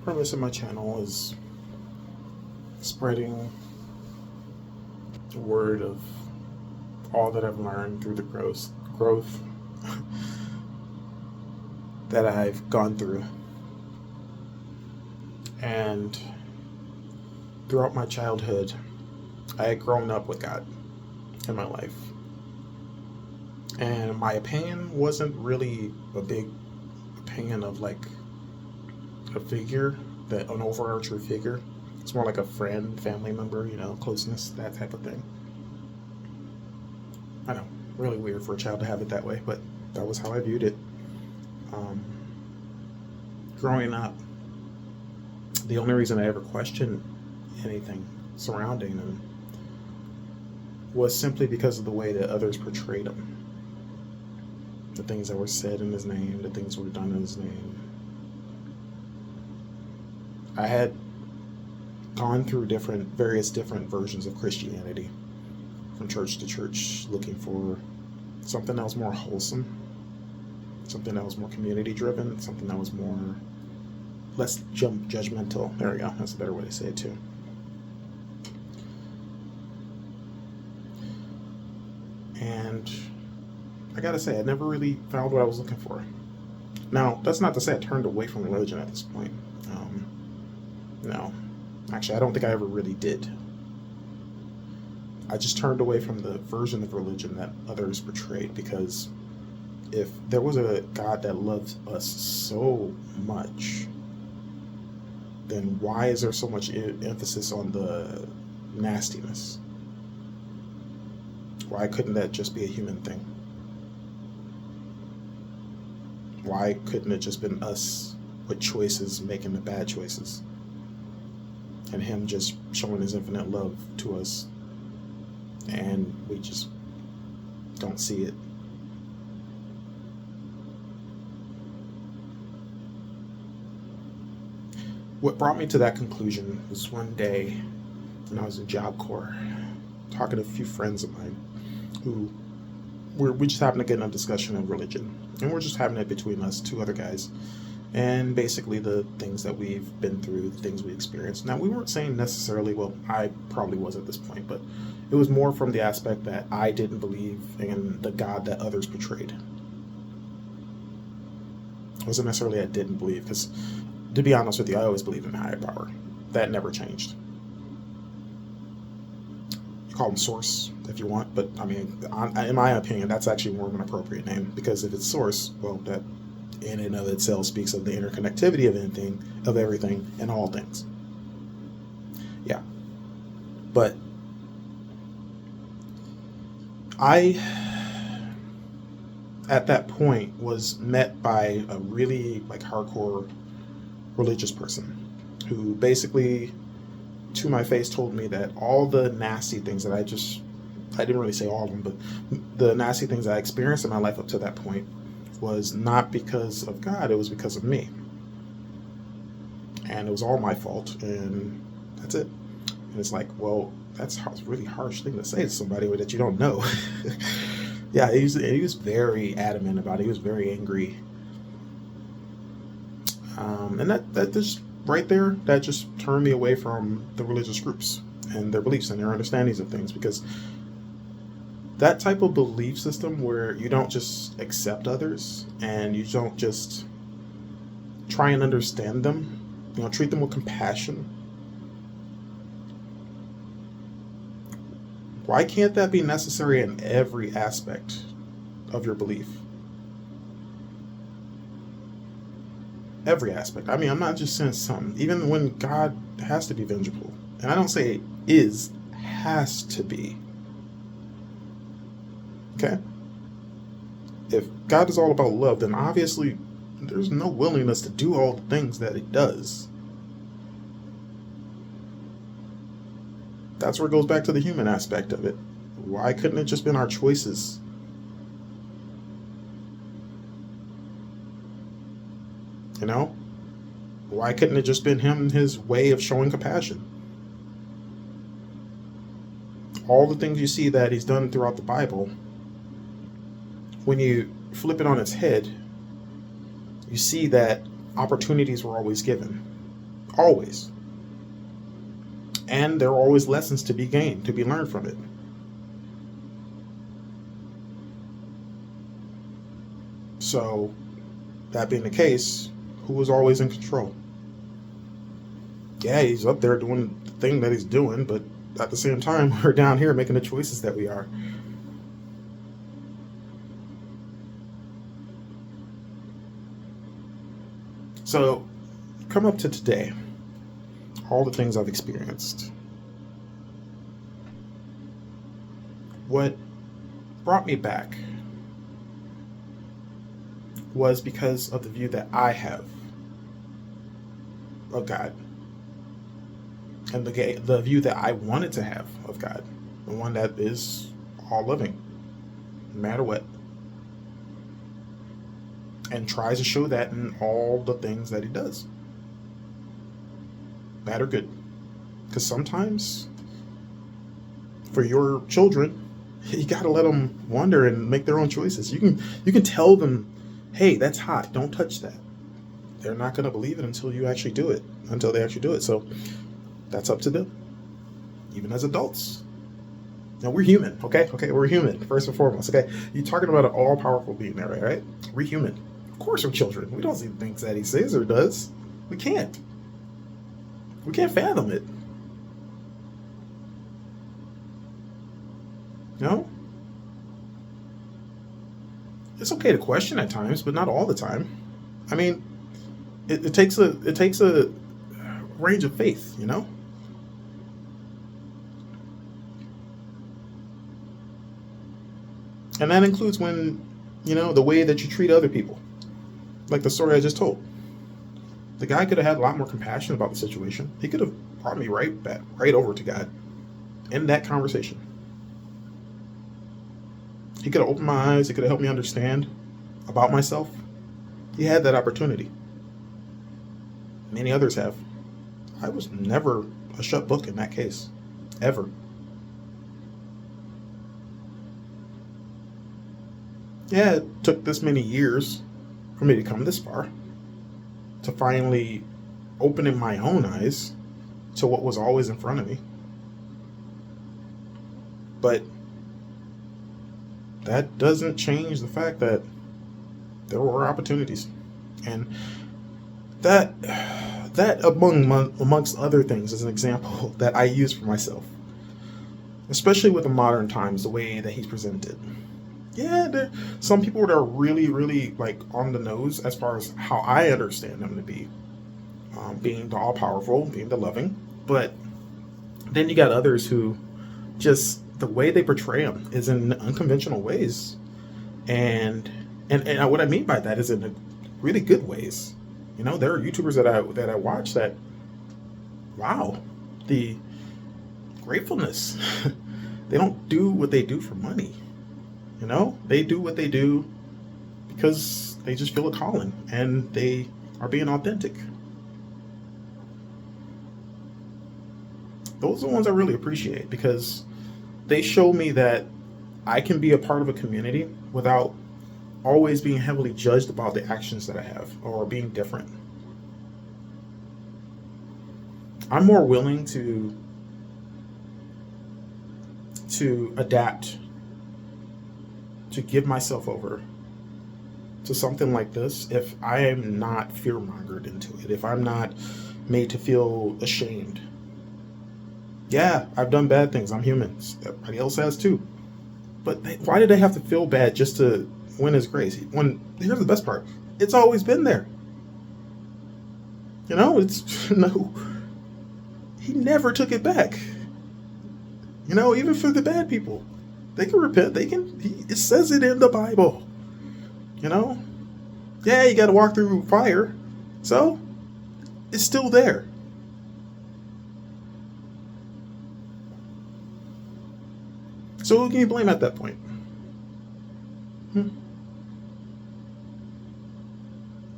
Purpose of my channel is spreading the word of all that I've learned through the growth that I've gone through. And throughout my childhood, I had grown up with God in my life. And my opinion wasn't really a big opinion of like a figure, that an overarching figure. It's more like a friend, family member, closeness, that type of thing. I know, really weird for a child to have it that way, but that was how I viewed it. Growing up, the only reason I ever questioned anything surrounding him was simply because of the way that others portrayed him. The things that were said in his name, the things that were done in his name. I had gone through various different versions of Christianity, from church to church, looking for something that was more wholesome, something that was more community driven, something that was less judgmental. There we go. That's a better way to say it too. And I gotta say, I never really found what I was looking for. Now, that's not to say I turned away from religion at this point. No. Actually, I don't think I ever really did. I just turned away from the version of religion that others portrayed, because if there was a God that loved us so much, then why is there so much emphasis on the nastiness? Why couldn't that just be a human thing? Why couldn't it just been us with choices making the bad choices? And him just showing his infinite love to us, and we just don't see it. What brought me to that conclusion was one day when I was in Job Corps, talking to a few friends of mine who we just happened to get in a discussion of religion, and we're just having it between us, two other guys, and basically the things that we've been through, the things we experienced. Now, we weren't saying necessarily, well, I probably was at this point, but it was more from the aspect that I didn't believe in the God that others portrayed. It wasn't necessarily I didn't believe, because to be honest with you, I always believed in a higher power. That never changed. You call him Source if you want, but I mean, in my opinion, that's actually more of an appropriate name, because if it's Source, well, that in and of itself speaks of the interconnectivity of everything and all things. Yeah. But I, at that point, was met by a really hardcore religious person who basically, to my face, told me that all the nasty things that I didn't really say all of them, but the nasty things I experienced in my life up to that point was not because of God, it was because of me. And it was all my fault, and that's it. And it's like, well, that's a really harsh thing to say to somebody that you don't know. Yeah, he was very adamant about it. He was very angry. And that just right there, that just turned me away from the religious groups and their beliefs and their understandings of things, because that type of belief system where you don't just accept others and you don't just try and understand them, treat them with compassion. Why can't that be necessary in every aspect of your belief? Every aspect. I mean, I'm not just saying some. Even when God has to be vengeful, and I don't say has to be. Okay? If God is all about love, then obviously there's no willingness to do all the things that he does. That's where it goes back to the human aspect of it. Why couldn't it just been our choices? Why couldn't it just been him, his way of showing compassion? All the things you see that he's done throughout the Bible, when you flip it on its head, you see that opportunities were always given. Always. And there are always lessons to be gained, to be learned from it. So, that being the case, who is always in control? Yeah, he's up there doing the thing that he's doing, but at the same time, we're down here making the choices that we are. So, come up to today, all the things I've experienced. What brought me back was because of the view that I have of God, and the view that I wanted to have of God, the one that is all loving, no matter what, and tries to show that in all the things that he does, bad or good. Because sometimes, for your children, you got to let them wander and make their own choices. You can tell them, hey, that's hot, don't touch that. They're not going to believe it until they actually do it. So that's up to them, even as adults. Now, we're human, okay? Okay, we're human, first and foremost, okay? You're talking about an all-powerful being there, right? We're human. Of course we're children. We don't see the things that he says or does. We can't. We can't fathom it. You know? It's okay to question at times, but not all the time. I mean, it takes a range of faith, you know? And that includes when, the way that you treat other people. Like the story I just told. The guy could have had a lot more compassion about the situation. He could have brought me right back, right over to God in that conversation. He could have opened my eyes. He could have helped me understand about myself. He had that opportunity. Many others have. I was never a shut book in that case. Ever. Yeah, it took this many years for me to come this far, to finally opening my own eyes to what was always in front of me. But that doesn't change the fact that there were opportunities. And that amongst other things is an example that I use for myself, especially with the modern times, the way that he's presented. Yeah, there some people that are really, really like on the nose as far as how I understand them to be, being the all powerful, being the loving. But then you got others who just the way they portray him is in unconventional ways, and what I mean by that is in really good ways. There are YouTubers that I watch that, wow, the gratefulness. They don't do what they do for money. They do what they do because they just feel a calling and they are being authentic. Those are the ones I really appreciate because they show me that I can be a part of a community without always being heavily judged about the actions that I have or being different. I'm more willing to adapt, to give myself over to something like this if I am not fear mongered into it, if I'm not made to feel ashamed. Yeah, I've done bad things. I'm human. Everybody else has too. But why did they have to feel bad just to win his grace? When here's the best part: it's always been there. It's no. He never took it back. Even for the bad people, they can repent. It says it in the Bible. Yeah, you got to walk through fire, so it's still there. So who can you blame at that point?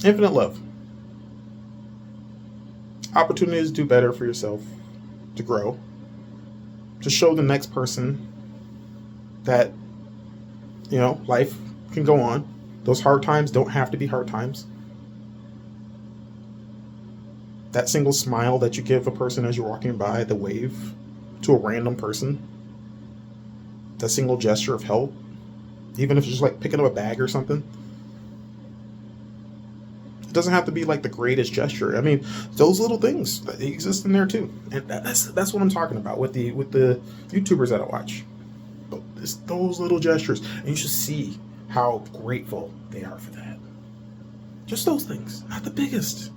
Infinite love. Opportunities to do better for yourself, to grow, to show the next person that, life can go on. Those hard times don't have to be hard times. That single smile that you give a person as you're walking by, the wave to a random person, that single gesture of help, even if it's just like picking up a bag or something. It doesn't have to be like the greatest gesture. I mean, those little things they exist in there too, and that's what I'm talking about with the YouTubers that I watch. It's those little gestures, and you should see how grateful they are for that. Just those things, not the biggest.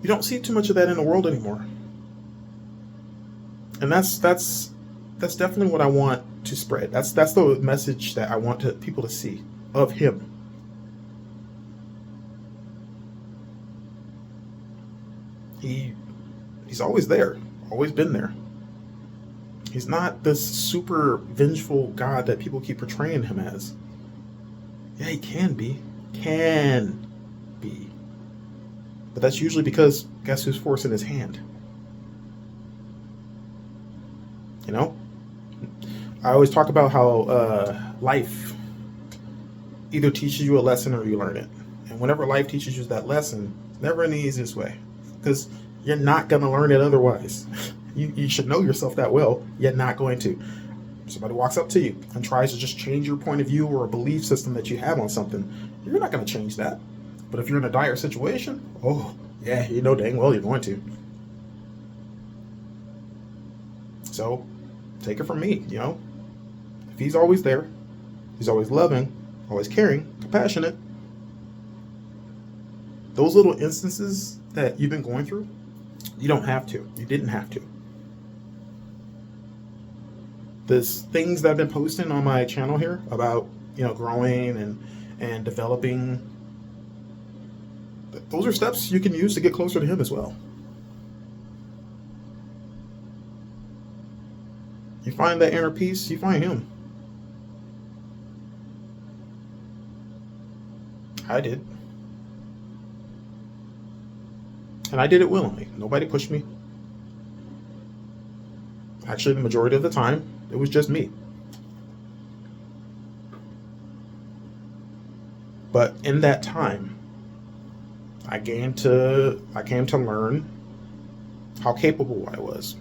You don't see too much of that in the world anymore, and that's definitely what I want to spread. That's the message that I want people to see of him. He he's always there, always been there. He's not this super vengeful God that people keep portraying him as. Yeah, he can be, but that's usually because guess who's forcing his hand? You know, I always talk about how life either teaches you a lesson or you learn it. And whenever life teaches you that lesson, it's never in the easiest way because you're not going to learn it otherwise. You should know yourself that well. You're not going to. Somebody walks up to you and tries to just change your point of view or a belief system that you have on something. You're not going to change that. But if you're in a dire situation, oh, yeah, you know dang well you're going to. So take it from me, you know. If he's always there, he's always loving, always caring, compassionate. Those little instances that you've been going through, you don't have to. You didn't have to. There's things that I've been posting on my channel here about, growing and developing. Those are steps you can use to get closer to him as well. You find that inner peace, you find him. I did. And I did it willingly. Nobody pushed me. Actually, the majority of the time, it was just me. But in that time, I came to learn how capable I was,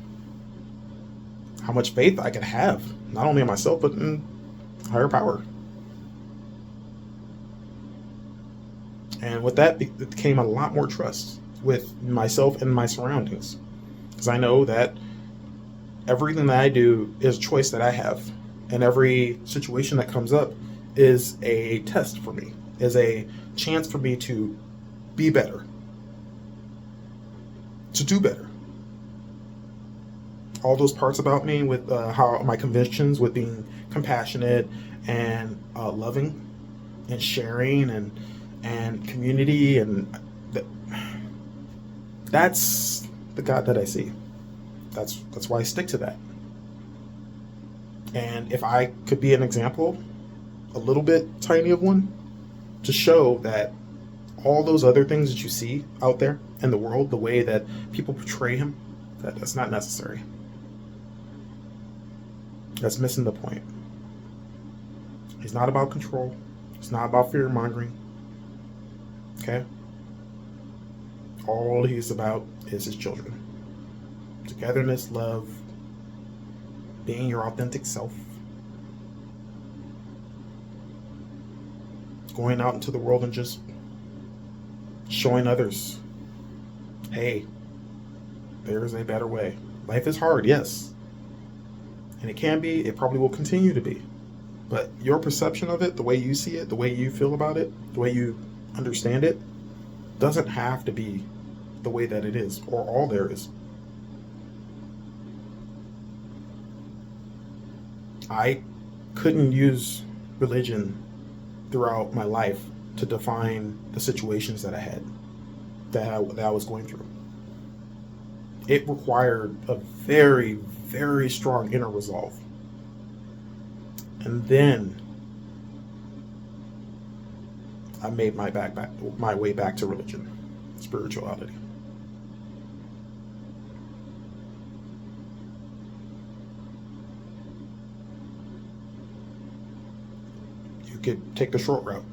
how much faith I could have, not only in myself, but in higher power. And with that, it came a lot more trust with myself and my surroundings. Because I know that everything that I do is a choice that I have. And every situation that comes up is a test for me, is a chance for me to be better, to do better. All those parts about me with how my convictions with being compassionate and loving and sharing and community, and that's the God that I see. That's why I stick to that. And if I could be an example, a little bit tiny of one, to show that all those other things that you see out there in the world, the way that people portray him, that's not necessary. That's missing the point. He's not about control. It's not about fear mongering. Okay? All he's about is his children. Togetherness, love, being your authentic self. Going out into the world and just showing others, hey, there's a better way. Life is hard, yes. And it probably will continue to be. But your perception of it, the way you see it, the way you feel about it, the way you understand it, doesn't have to be the way that it is, or all there is. I couldn't use religion throughout my life to define the situations that I had, that I was going through. It required a very, very strong inner resolve. And then I made my way back to religion, spirituality. You could take the short route.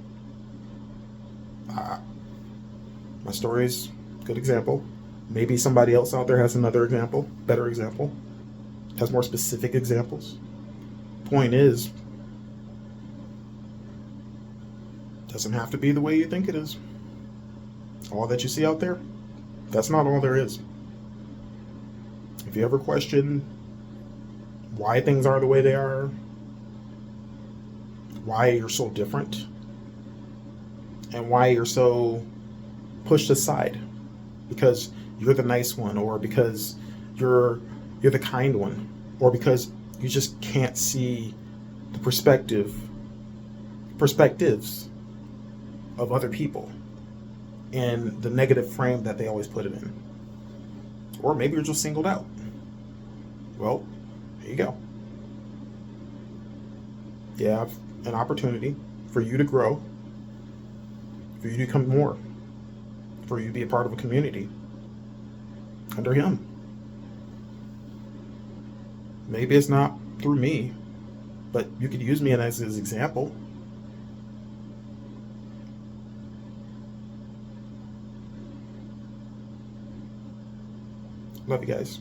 My story's a good example. Maybe somebody else out there has another example, better example, has more specific examples. Point is, doesn't have to be the way you think it is. All that you see out there, that's not all there is. If you ever question why things are the way they are, why you're so different, and why you're so pushed aside because you're the nice one, or because you're the kind one, or because you just can't see the perspectives of other people and the negative frame that they always put it in. Or maybe you're just singled out. Well, here you go. You have an opportunity for you to grow, for you to become more, for you to be a part of a community under him. Maybe it's not through me, but you could use me as his example. Love you guys.